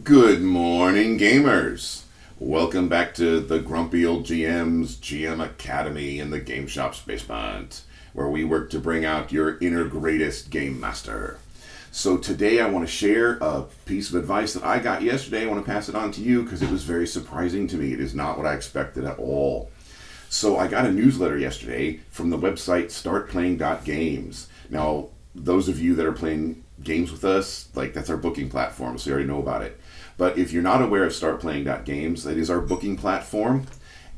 Good morning, gamers. Welcome back to the Grumpy Old GM's GM Academy in the Game Shop's basement, where we work to bring out your inner greatest game master. So today I want to share a piece of advice that I got yesterday. I want to pass it on to you because it was very surprising to me. It is not what I expected at all. So I got a newsletter yesterday from the website Startplaying.games. Now, those of you that are playing games with us, that's our booking platform, so you already know about it. But if you're not aware of Startplaying.games, that is our booking platform,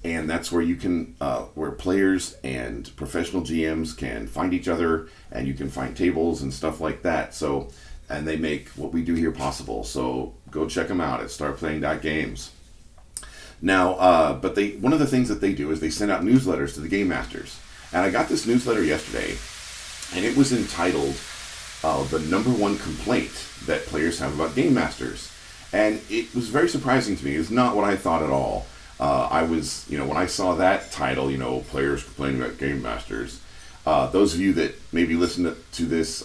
and that's where you can, where players and professional GMs can find each other, and you can find tables and stuff like that. So, and they make what we do here possible. So go check them out at Startplaying.games. Now, but one of the things that they do is they send out newsletters to the game masters, and I got this newsletter yesterday, and it was entitled "The Number One Complaint That Players Have About Game Masters." And it was very surprising to me. It's not what I thought at all. When I saw that title, players complaining about game masters. Those of you that maybe listen to this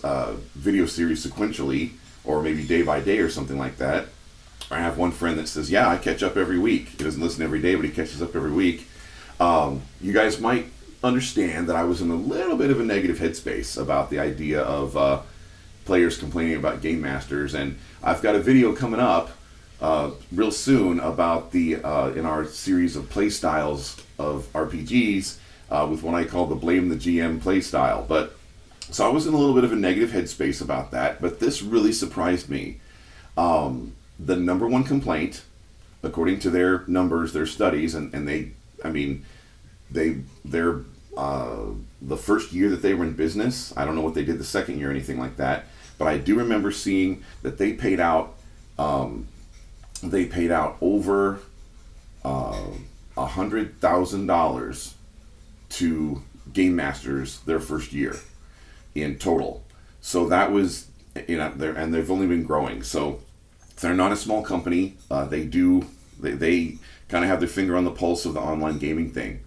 video series sequentially, or maybe day by day or something like that, I have one friend that says, yeah, I catch up every week. He doesn't listen every day, but he catches up every week. You guys might understand that I was in a little bit of a negative headspace about the idea of players complaining about game masters. And I've got a video coming up real soon about in our series of play styles of RPGs with what I call the Blame the GM play style. So I was in a little bit of a negative headspace about that, but this really surprised me. The number one complaint, according to their numbers, their studies, and they're the first year that they were in business. I don't know what they did the second year or anything like that, but I do remember seeing that they paid out over $100,000 to game masters their first year in total. So that was, and they've only been growing. So they're not a small company. They kind of have their finger on the pulse of the online gaming thing.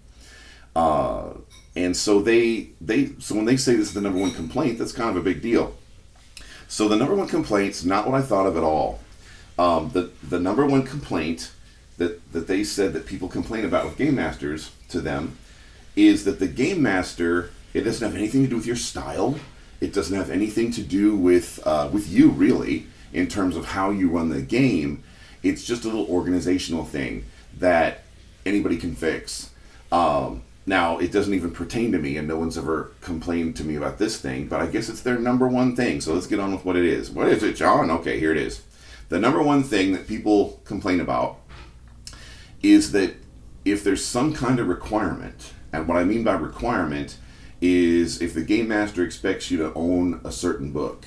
And so so when they say this is the number one complaint, that's kind of a big deal. So the number one complaint's not what I thought of at all. The number one complaint that they said that people complain about with game masters to them is that the game master, it doesn't have anything to do with your style. It doesn't have anything to do with you, really, in terms of how you run the game. It's just a little organizational thing that anybody can fix. Now, it doesn't even pertain to me, and no one's ever complained to me about this thing, but I guess it's their number one thing. So let's get on with what it is. What is it, John? Okay, here it is. The number one thing that people complain about is that if there's some kind of requirement, and what I mean by requirement is if the game master expects you to own a certain book,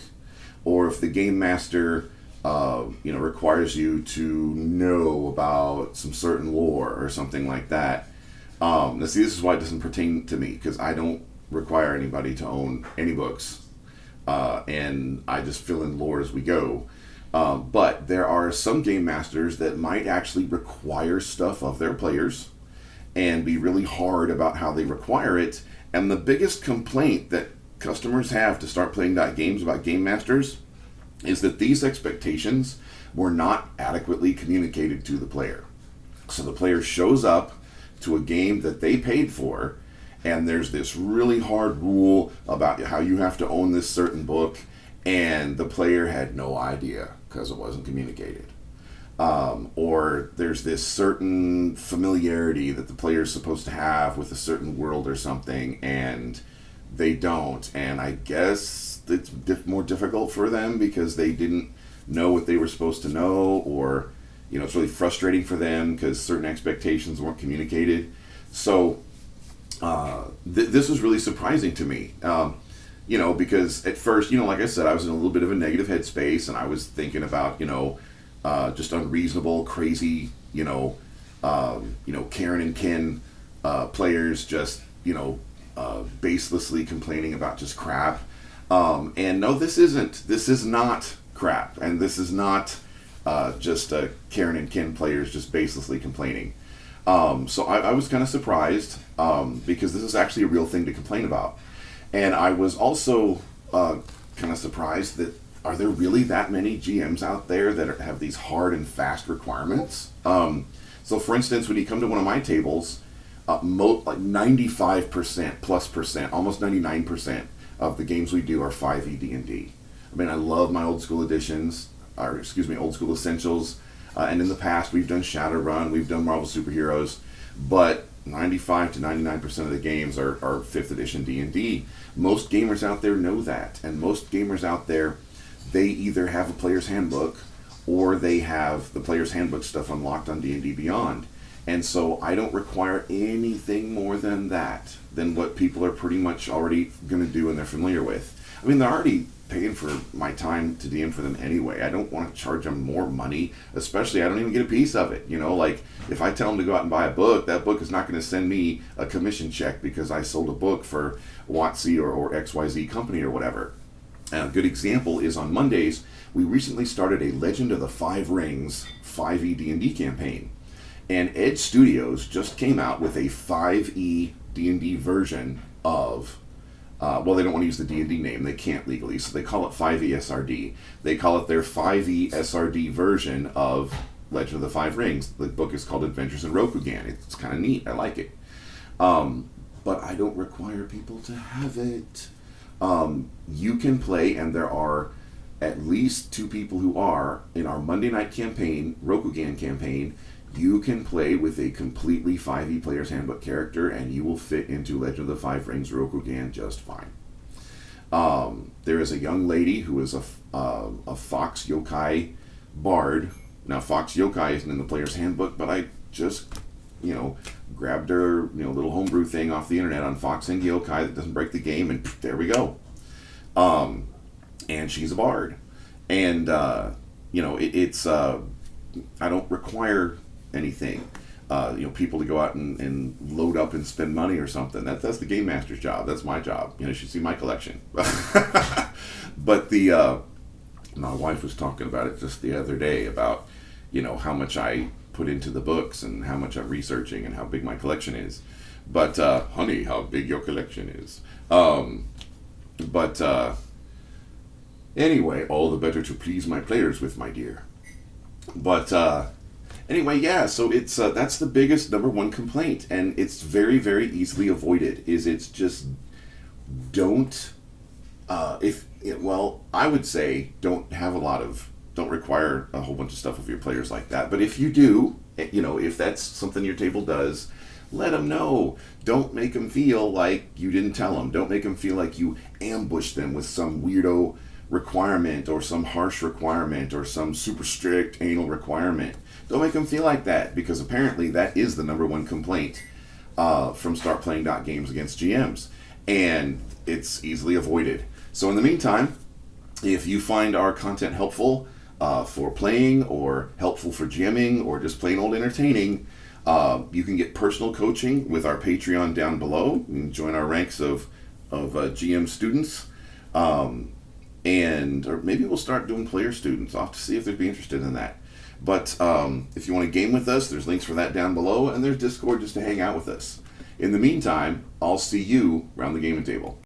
or if the game master requires you to know about some certain lore or something like that. Now see, this is why it doesn't pertain to me, because I don't require anybody to own any books, and I just fill in lore as we go. But there are some game masters that might actually require stuff of their players and be really hard about how they require it. And the biggest complaint that customers have to start playing games about game masters is that these expectations were not adequately communicated to the player. So the player shows up to a game that they paid for, and there's this really hard rule about how you have to own this certain book, and the player had no idea because it wasn't communicated. Or there's this certain familiarity that the player is supposed to have with a certain world or something, and they don't. And I guess it's more difficult for them because they didn't know what they were supposed to know, or it's really frustrating for them because certain expectations weren't communicated. So this was really surprising to me. Because at first, like I said, I was in a little bit of a negative headspace, and I was thinking about, just unreasonable, crazy, Karen and Ken players just, baselessly complaining about just crap. And no, this is not crap, and this is not just Karen and Ken players just baselessly complaining. So I was kind of surprised because this is actually a real thing to complain about. And I was also kind of surprised that are there really that many GMs out there that have these hard and fast requirements? So for instance, when you come to one of my tables, like 95% plus percent, almost 99% of the games we do are 5e D&D. I mean, I love my old school editions, or excuse me, old school essentials. And in the past, we've done Shadowrun, we've done Marvel Superheroes, but 95 to 99% of the games are 5th edition D&D. Most gamers out there know that, and most gamers out there, they either have a player's handbook or they have the player's handbook stuff unlocked on D&D Beyond. And so I don't require anything more than that, than what people are pretty much already going to do and they're familiar with. I mean, they're already paying for my time to DM for them anyway. I don't want to charge them more money, especially I don't even get a piece of it. You know, like if I tell them to go out and buy a book, that book is not going to send me a commission check because I sold a book for WotC or XYZ company or whatever. And a good example is on Mondays, we recently started a Legend of the Five Rings 5e D&D campaign. And Edge Studios just came out with a 5e D&D version of well, they don't want to use the D&D name. They can't legally, so they call it 5e SRD. They call it their 5e SRD version of Legend of the Five Rings. The book is called Adventures in Rokugan. It's kind of neat. I like it. But I don't require people to have it. You can play, and there are at least 2 people who are, in our Monday night campaign, Rokugan campaign, you can play with a completely 5e Player's Handbook character, and you will fit into Legend of the Five Rings Rokugan just fine. There is a young lady who is a Fox Yokai bard. Now, Fox Yokai isn't in the Player's Handbook, but I just, grabbed her, little homebrew thing off the internet on Fox and Yokai that doesn't break the game, and there we go. And she's a bard. And, it's, I don't require anything, people to go out and load up and spend money or something. That's the game master's job. That's my job. You should see my collection. But my wife was talking about it just the other day about, how much I put into the books and how much I'm researching and how big my collection is. But honey, how big your collection is. Anyway, all the better to please my players with, my dear. But anyway, yeah, so it's that's the biggest number one complaint, and it's very, very easily avoided. It's just don't I would say don't require a whole bunch of stuff of your players like that. But if you do, if that's something your table does, let them know. Don't make them feel like you didn't tell them. Don't make them feel like you ambushed them with some weirdo requirement or some harsh requirement or some super strict anal requirement. Don't make them feel like that, because apparently that is the number one complaint from Startplaying.games against GMs, and it's easily avoided. So in the meantime, if you find our content helpful for playing or helpful for GMing or just plain old entertaining, you can get personal coaching with our Patreon down below. You can join our ranks of GM students. Or maybe we'll start doing player students. I'll have to see if they'd be interested in that. But if you want to game with us, there's links for that down below, and there's Discord just to hang out with us. In the meantime, I'll see you around the gaming table.